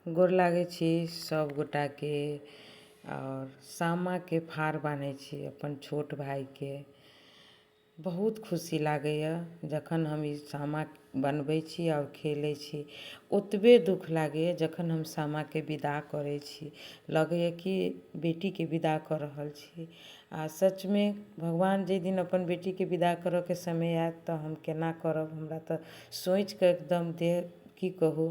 गोर लागै छी सब गोटाके। और सामाके फाड़ बान्है छी अपन छोट भाइके। बहुत खुशी लागैए जखन हम ई सामा बनबै छी और खेलै छी। ओतबे दुख लागैए जखन हम सामाके विदा करै छी, लगैए कि बेटीके विदा कऽ रहल छी। आ सचमे भगवान जाहि दिन अपन बेटीके विदा करऽके समय आएत तऽ हम केना करब, हमरा तऽ सोचिकऽ एकदम देह की कहू।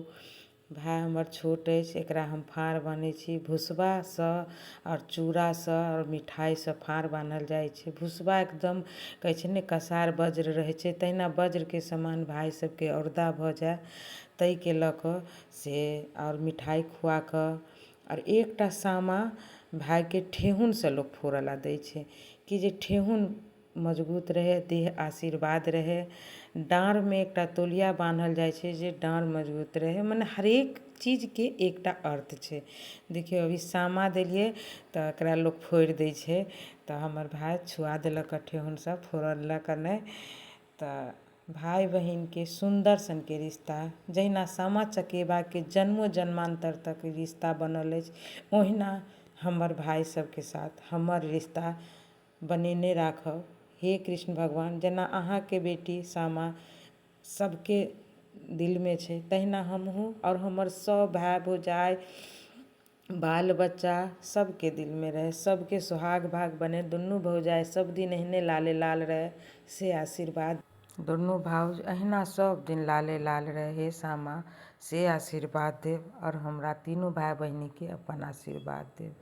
भाइ हमर छोट अछि, एकरा हम फाड़ बान्है छी भुसबासँ और चूड़ासँ और मिठाइसँ फाड़ बान्हल जाइ छै। भुसबा एकदम कहै छै ने कसार वज्र रहै छै, तहिना वज्रके समान भाइ सभके औरदा भऽ जाए ताहिके लऽ कऽ से और मिठाइ खुआ कऽ। और एकटा सामा भाइके ठेहुनसँ लोक फोड़ऽ दै छै कि जे ठेहुन मजबूत रहै, देह आशीर्वाद रहै। डाँढ़मे एकटा तौलिया बान्हल जाइ छै जे डाँढ़ मजबूत रहै। मने हरेक चीजके एकटा अर्थ छै। देखियौ अभी सामा देलियै तऽ एकरा लोक फोड़ि दै छै, तऽ हमर भाय छुआ देलक ठेहुनसँ, फोड़लक नहि। तऽ भाय बहिनके सुन्दर सनके रिश्ता, जहिना सामा चकेबाके जन्मों जन्मान्तर तक रिश्ता बनल अछि, ओहिना हमर भाय सभके साथ हमर रिश्ता बनेने राखब। हे कृष्ण भगवान, जेना अहाँके बेटी सामा सबके दिलमे छै, तहिना हमहूँ और हमर सब भाय भौजाइ बाल बच्चा सबके दिलमे रहै, सबके सोहाग भाग बने। दुनू भौजाइ सब दिन एहने लाले लाल रहै से आशीर्वाद। दुनू भाउज अहिना सब दिन लाले लाल रहै हे सामा से आशीर्वाद देव। और हमरा तीनों भाय बहिनीके अपन आशीर्वाद देव।